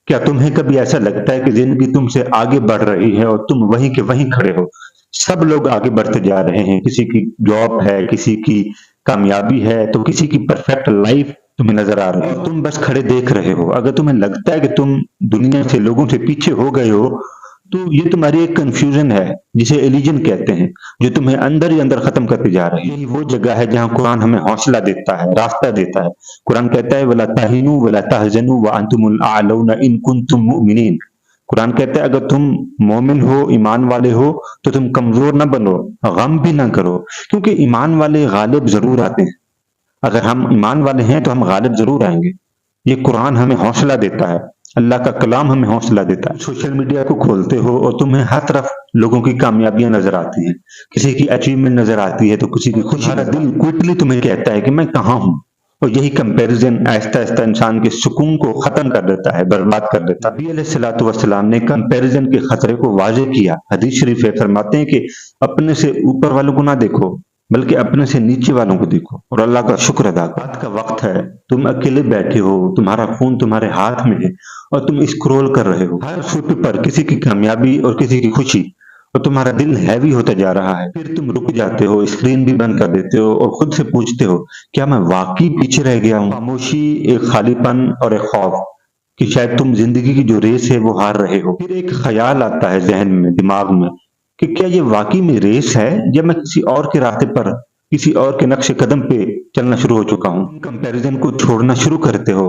क्या तुम्हें कभी ऐसा लगता है कि जिंदगी तुमसे आगे बढ़ रही है और तुम वहीं के वहीं खड़े हो? सब लोग आगे बढ़ते जा रहे हैं, किसी की जॉब है, किसी की कामयाबी है, तो किसी की परफेक्ट लाइफ तुम्हें नजर आ रही है और तुम बस खड़े देख रहे हो। अगर तुम्हें लगता है कि तुम दुनिया से, लोगों से पीछे हो गए हो, तो ये तुम्हारी एक कंफ्यूजन है, जिसे एलिजन कहते हैं, जो तुम्हें अंदर ही अंदर खत्म करती जा रही है। यही वो जगह है जहां कुरान हमें हौसला देता है, रास्ता देता है। कुरान कहता है वला ताहिनू वला तहजनू व अंतुमुल आलौना इन कुंतुम मुमिनीन। कुरान कहता है अगर तुम मोमिन हो, ईमान वाले हो, तो तुम कमजोर ना बनो, गम भी ना करो, क्योंकि ईमान वाले गालिब जरूर आते हैं। अगर हम ईमान वाले हैं तो हम गालिब जरूर आएंगे। ये कुरान हमें हौसला देता है, अल्लाह का कलाम हमें हौसला देता है। सोशल मीडिया को खोलते हो और तुम्हें हर तरफ लोगों की कामयाबियां नजर आती हैं, किसी की अचीवमेंट नजर आती है, तो किसी की खुशी। तुम्हारा दिल क्विकली तुम्हें कहता है कि मैं कहाँ हूँ, और यही कंपैरिजन आहिस्ता आहिस्ता इंसान के सुकून को खत्म कर देता है, बर्बाद कर देता है। नबी अलैहिस्सलातु वस्सलाम ने कंपैरिजन के खतरे को वाज़ेह किया। हदीस शरीफ है, फरमाते हैं कि अपने से ऊपर वालों को ना देखो, बल्कि अपने से नीचे वालों को देखो और अल्लाह का शुक्र अदा करो। रात का वक्त है, तुम अकेले बैठे हो, तुम्हारा फोन तुम्हारे हाथ में है और तुम स्क्रॉल कर रहे हो, हर फुट पर किसी की कामयाबी और किसी की खुशी, और तुम्हारा दिल हैवी होता जा रहा है। फिर तुम रुक जाते हो, स्क्रीन भी बंद कर देते हो और खुद से पूछते हो, क्या मैं वाकई पीछे रह गया हूँ? खामोशी, एक खालीपन और एक खौफ कि शायद तुम जिंदगी की जो रेस है वो हार रहे हो। फिर एक ख्याल आता है जहन में, दिमाग में, कि क्या ये वाकई में रेस है या मैं किसी और के रास्ते पर, किसी और के नक्शे कदम पे चलना शुरू हो चुका हूँ। कंपैरिजन को छोड़ना शुरू करते हो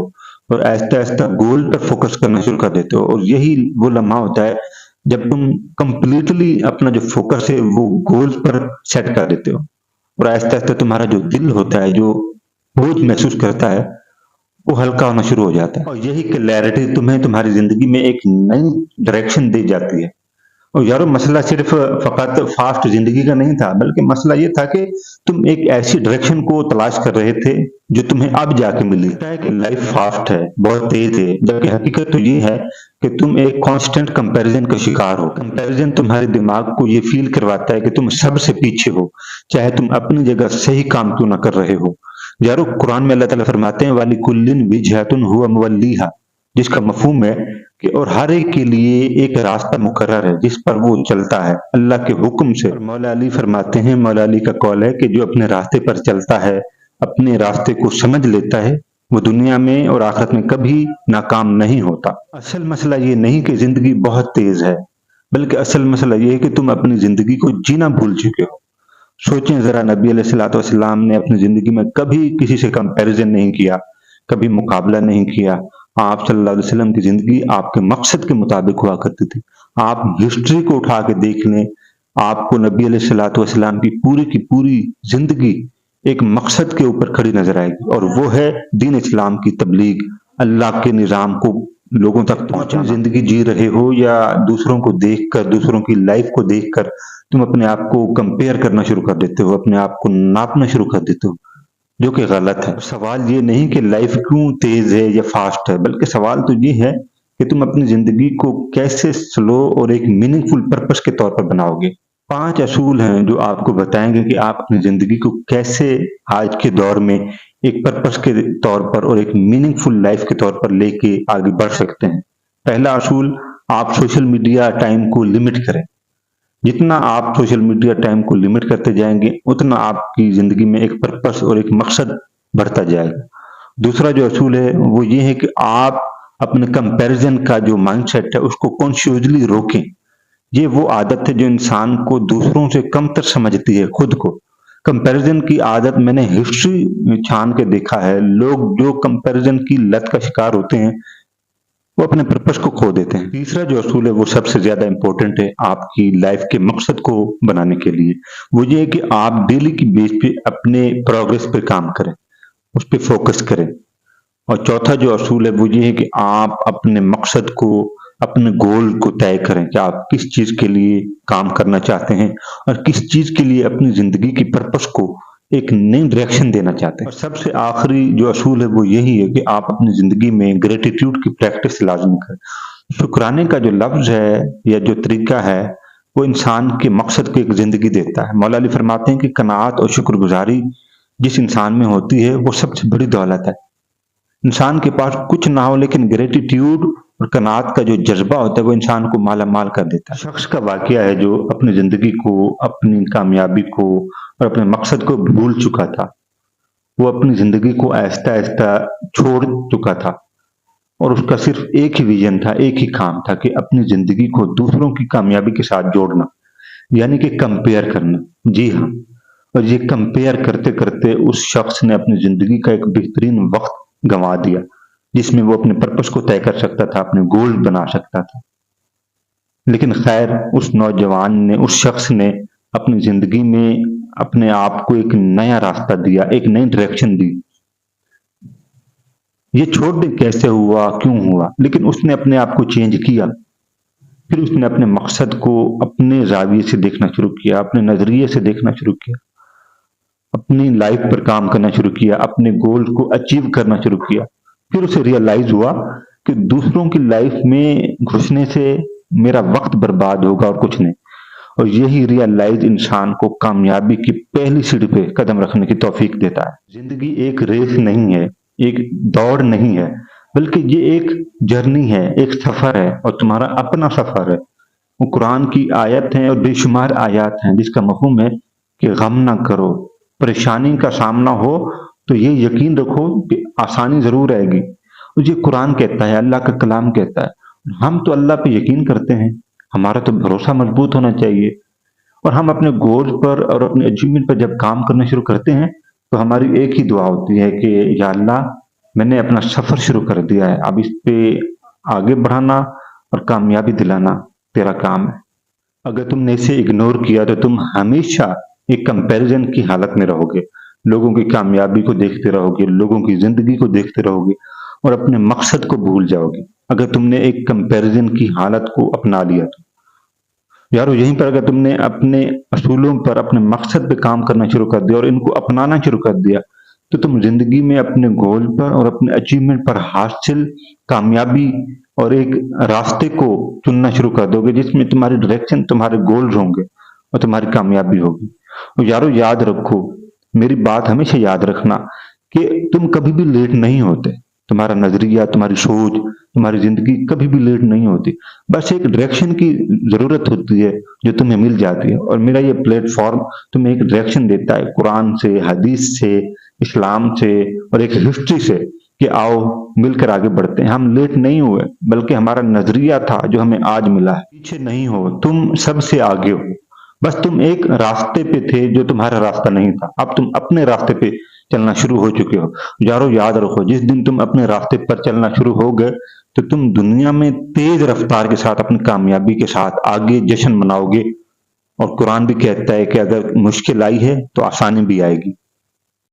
और आहिस्ता आहिस्ता गोल पर फोकस करना शुरू कर देते हो, और यही वो लम्हा होता है जब तुम कंप्लीटली अपना जो फोकस है वो गोल पर सेट कर देते हो, और आहिस्ता आहिस्ता तुम्हारा जो दिल होता है, जो बोझ महसूस करता है, वो हल्का होना शुरू हो जाता है, और यही क्लैरिटी तुम्हें तुम्हारी जिंदगी में एक नई डायरेक्शन दे जाती है। और यारो मसला सिर्फ फकत फास्ट जिंदगी का नहीं था, बल्कि मसला ये था कि तुम एक ऐसी डायरेक्शन को तलाश कर रहे थे जो तुम्हें अब जाके मिली। लगता है कि लाइफ फास्ट है, बहुत तेज है, जबकि हकीकत तो ये है कि तुम एक कांस्टेंट कंपैरिजन का शिकार हो। कंपैरिजन तुम्हारे दिमाग को ये फील करवाता है कि तुम सबसे पीछे हो, चाहे तुम अपनी जगह सही काम क्यों ना कर रहे हो। यारो कुरान में अल्लाह ताला फरमाते हैं वाली कुल्लिन विजहतुन हुवा मुवल्लीहा, जिसका मफहूम है कि और हर एक के लिए एक रास्ता मुकर्रर है जिस पर वो चलता है अल्लाह के हुक्म से। और मौला अली फरमाते हैं, मौला अली का कौल है कि जो अपने रास्ते पर चलता है, अपने रास्ते को समझ लेता है, वो दुनिया में और आखिरत में कभी नाकाम नहीं होता। असल मसला ये नहीं कि जिंदगी बहुत तेज है, बल्कि असल मसला ये है कि तुम अपनी जिंदगी को जीना भूल चुके हो। सोचें जरा, नबी अलैहिस्सलातु वस्सलाम ने अपनी जिंदगी में कभी किसी से कंपैरिजन नहीं किया, कभी मुकाबला नहीं किया। आप सल्लल्लाहु अलैहि वसल्लम की जिंदगी आपके मकसद के मुताबिक हुआ करती थी। आप हिस्ट्री को उठा के देख लें, आपको नबी अलैहिस्सलातु वस्सलाम की पूरी जिंदगी एक मकसद के ऊपर खड़ी नजर आएगी, और वो है दीन इस्लाम की तबलीग, अल्लाह के निज़ाम को लोगों तक पहुंचाना। जिंदगी जी रहे हो या दूसरों को देखकर, दूसरों की लाइफ को देखकर तुम अपने आप को कंपेयर करना शुरू कर देते हो, अपने आप को नापना शुरू कर देते हो, जो कि गलत है। सवाल ये नहीं कि लाइफ क्यों तेज है या फास्ट है, बल्कि सवाल तो ये है कि तुम अपनी जिंदगी को कैसे स्लो और एक मीनिंगफुल पर्पस के तौर पर बनाओगे। 5 असूल हैं जो आपको बताएंगे कि आप अपनी जिंदगी को कैसे आज के दौर में एक पर्पस के तौर पर और एक मीनिंगफुल लाइफ के तौर पर लेके आगे बढ़ सकते हैं। पहला असूल, आप सोशल मीडिया टाइम को लिमिट करें। जितना आप सोशल मीडिया टाइम को लिमिट करते जाएंगे, उतना आपकी जिंदगी में एक पर्पस और एक मकसद बढ़ता जाएगा। दूसरा जो असूल है वो ये है कि आप अपने कंपैरिजन का जो माइंडसेट है उसको कॉन्शियसली रोकें। ये वो आदत है जो इंसान को दूसरों से कमतर समझती है खुद को। कंपैरिजन की आदत मैंने हिस्ट्री छान के देखा है, लोग जो कंपैरिजन की लत का शिकार होते हैं वो अपने पर्पस को खो देते हैं। तीसरा जो असूल है वो सबसे ज्यादा इंपॉर्टेंट है आपकी लाइफ के मकसद को बनाने के लिए, वो ये है कि आप डेली की बेस पे अपने प्रोग्रेस पे काम करें, उस पर फोकस करें। और चौथा जो असूल है वो ये है कि आप अपने मकसद को, अपने गोल को तय करें कि आप किस चीज के लिए काम करना चाहते हैं और किस चीज के लिए अपनी जिंदगी की पर्पस को एक नई डायरेक्शन देना चाहते हैं। और सबसे आखिरी जो असूल है वो यही है कि आप अपनी जिंदगी में ग्रेटिट्यूड की प्रैक्टिस लाजमी करें। शुक्राने का जो लफ्ज है या जो तरीका है वो इंसान के मकसद को एक जिंदगी देता है। मौला अली फरमाते हैं कि कनात और शुक्रगुजारी जिस इंसान में होती है वो सबसे बड़ी दौलत है। इंसान के पास कुछ ना हो लेकिन ग्रेटिट्यूड اور قناعت کا جو جذبہ ہوتا ہے وہ انسان کو مالا مال کر دیتا ہے۔ شخص کا واقعہ ہے جو اپنی زندگی کو، اپنی کامیابی کو اور اپنے مقصد کو بھول چکا تھا۔ وہ اپنی زندگی کو آہستہ آہستہ چھوڑ چکا تھا اور اس کا صرف ایک ہی ویژن تھا، ایک ہی کام تھا کہ اپنی زندگی کو دوسروں کی کامیابی کے ساتھ جوڑنا، یعنی کہ کمپیئر کرنا۔ جی ہاں، اور یہ کمپیئر کرتے کرتے اس شخص نے اپنی زندگی کا ایک بہترین وقت گنوا دیا، جس میں وہ اپنے پرپس کو طے کر سکتا تھا، اپنے گول بنا سکتا تھا۔ لیکن خیر، اس نوجوان نے، اس شخص نے اپنی زندگی میں اپنے آپ کو ایک نیا راستہ دیا، ایک نئی ڈائریکشن دی۔ یہ چھوڑنے کیسے ہوا، کیوں ہوا، لیکن اس نے اپنے آپ کو چینج کیا۔ پھر اس نے اپنے مقصد کو اپنے زاویے سے دیکھنا شروع کیا، اپنے نظریے سے دیکھنا شروع کیا، اپنی لائف پر کام کرنا شروع کیا، اپنے گول کو اچیو کرنا شروع کیا۔ پھر اسے ریئلائز ہوا کہ دوسروں کی لائف میں گھسنے سے میرا وقت برباد ہوگا اور کچھ نہیں، اور یہی ریئلائز انسان کو کامیابی کی پہلی سیڑھی پہ قدم رکھنے کی توفیق دیتا ہے۔ زندگی ایک ریس نہیں ہے، ایک دوڑ نہیں ہے، بلکہ یہ ایک جرنی ہے، ایک سفر ہے، اور تمہارا اپنا سفر ہے۔ وہ قرآن کی آیت ہیں اور بے شمار آیات ہیں جس کا مفہوم ہے کہ غم نہ کرو، پریشانی کا سامنا ہو تو یہ یقین رکھو کہ آسانی ضرور آئے گی۔ اور یہ قرآن کہتا ہے، اللہ کا کلام کہتا ہے۔ ہم تو اللہ پہ یقین کرتے ہیں، ہمارا تو بھروسہ مضبوط ہونا چاہیے، اور ہم اپنے گول پر اور اپنے اچیومنٹ پر جب کام کرنا شروع کرتے ہیں تو ہماری ایک ہی دعا ہوتی ہے کہ یا اللہ، میں نے اپنا سفر شروع کر دیا ہے، اب اس پہ آگے بڑھانا اور کامیابی دلانا تیرا کام ہے۔ اگر تم نے اسے اگنور کیا تو تم ہمیشہ ایک کمپیریزن کی حالت میں رہو گے، لوگوں کی کامیابی کو دیکھتے رہو گے، لوگوں کی زندگی کو دیکھتے رہو گے اور اپنے مقصد کو بھول جاؤ گے اگر تم نے ایک کمپیریزن کی حالت کو اپنا لیا تو۔ یارو، یہیں پر اگر تم نے اپنے اصولوں پر، اپنے مقصد پہ کام کرنا شروع کر دیا اور ان کو اپنانا شروع کر دیا تو تم زندگی میں اپنے گول پر اور اپنے اچیومنٹ پر حاصل کامیابی اور ایک راستے کو چننا شروع کر دو گے جس میں تمہاری ڈائریکشن، تمہارے گولز ہوں گے اور تمہاری کامیابی ہوگی۔ اور یارو، یاد رکھو، میری بات ہمیشہ یاد رکھنا کہ تم کبھی بھی لیٹ نہیں ہوتے۔ تمہارا نظریہ، تمہاری سوچ، تمہاری زندگی کبھی بھی لیٹ نہیں ہوتی، بس ایک ڈائریکشن کی ضرورت ہوتی ہے جو تمہیں مل جاتی ہے۔ اور میرا یہ پلیٹ فارم تمہیں ایک ڈائریکشن دیتا ہے، قرآن سے، حدیث سے، اسلام سے اور ایک ہسٹری سے، کہ آؤ مل کر آگے بڑھتے ہیں۔ ہم لیٹ نہیں ہوئے، بلکہ ہمارا نظریہ تھا جو ہمیں آج ملا ہے۔ پیچھے نہیں ہو، تم سب سے آگے ہو، بس تم ایک راستے پہ تھے جو تمہارا راستہ نہیں تھا، اب تم اپنے راستے پہ چلنا شروع ہو چکے ہو۔ یارو، یاد رکھو، جس دن تم اپنے راستے پر چلنا شروع ہو گئے تو تم دنیا میں تیز رفتار کے ساتھ اپنی کامیابی کے ساتھ آگے جشن مناؤ گے۔ اور قرآن بھی کہتا ہے کہ اگر مشکل آئی ہے تو آسانی بھی آئے گی۔